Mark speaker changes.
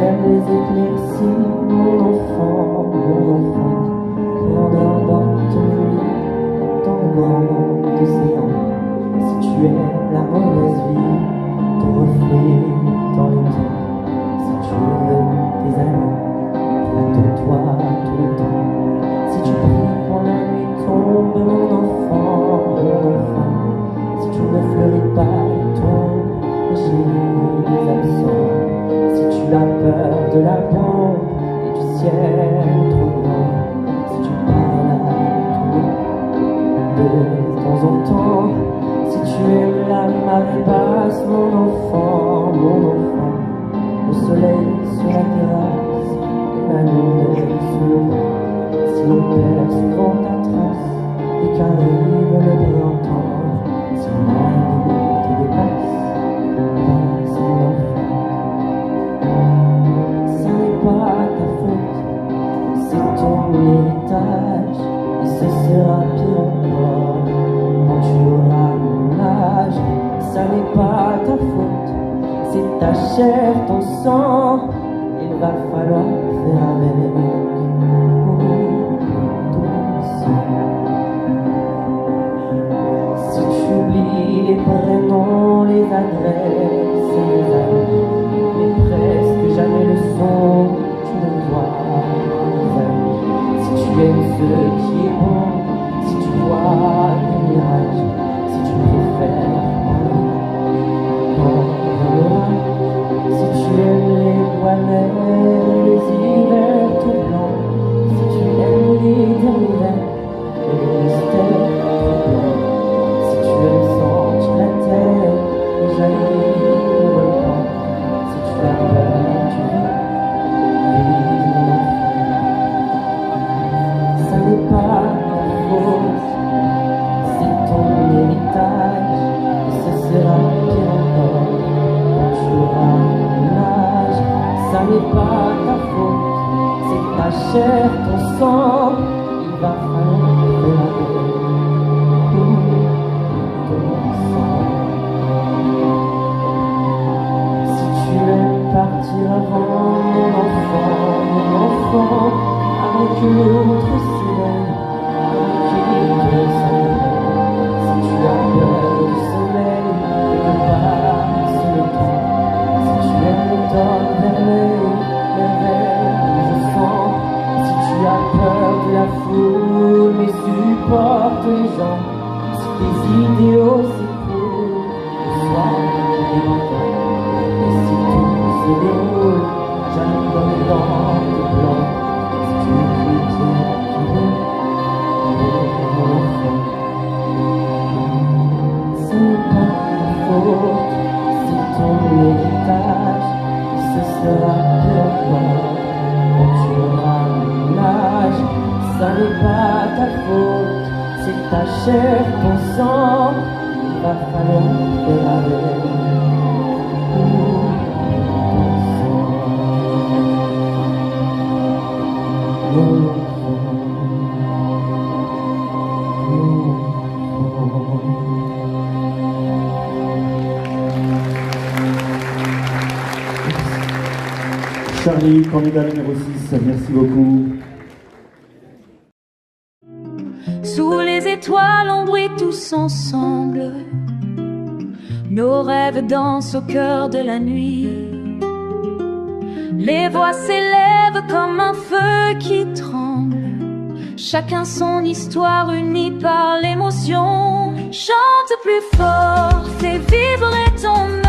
Speaker 1: ciel les éclaircies, mon enfant, plein d'importe nuit, dans le grand océan. Si tu es la mauvaise vie, ton reflet dans les temps. Si tu veux tes amis, attends-toi tout le temps. Si tu pries quand la nuit tombe, mon enfant, si tu ne fleuris pas ton génie des absents. Si tu as peur de la bombe et du ciel trop grand, si tu parles à tout de temps en temps, si tu aimes la marée basse, mon enfant, le soleil sur la terrasse et la lune sous le vent. Si l'on perd souvent ta trace et qu'arrive le printemps, si la nuit te dépasse, passe mon enfant. Ça n'est pas ta faute, c'est ton héritage, et ce sera pire encore quand tu auras mon âge. Ça n'est pas ta faute, c'est ta chair, ton sang, il va falloir faire avec ton sang. Si tu oublies les prénoms, les adresses et les amis, mais presque jamais le son, tu ne vois les amis. Si tu aimes ce qui est bon, si tu vois les mirages, si tu préfères si tu aimes les bois verts, les hivers tout blancs, si tu aimes les derniers verts et les mystères tout blancs, si tu aimes sentir la terre et jaillir le volcan, si tu as peur, tu vis mon enfant. Ça n'est pas ta faute, c'est ton héritage, et ce sera pire encore quand tu auras mon âge. Ça n'est pas ta faute, c'est ta chair, ton sang, il va falloir faire avec ton sang. Si tu aimes partir avant, mon enfant, avant que l'autre s'éveille, avant qu'il te s'endorme. Si tu as peur du soleil et que passe le temps, si tu aimes l'automne vermeil, merveille je sens. Si tu as peur de la foule mais supporte les gens, si tes idéaux s'écroulent le soir des matins, et si tout se déroule jamais comme dans tes plans, si tu écris bien qui veut, mon enfant. Ce n'est pas ta faute, c'est ton héritage, et ce sera pire encore quand tu auras mon âge. Ça n'est pas ta faute, c'est ta chair, ton sang, il va falloir faire avec ton sang. Mon enfant, mon enfant.
Speaker 2: Charlie, candidat numéro 6, merci beaucoup.
Speaker 3: Sous les étoiles, on brille tous ensemble. Nos rêves dansent au cœur de la nuit. Les voix s'élèvent comme un feu qui tremble. Chacun son histoire unie par l'émotion. Chante plus fort, fais vibrer ton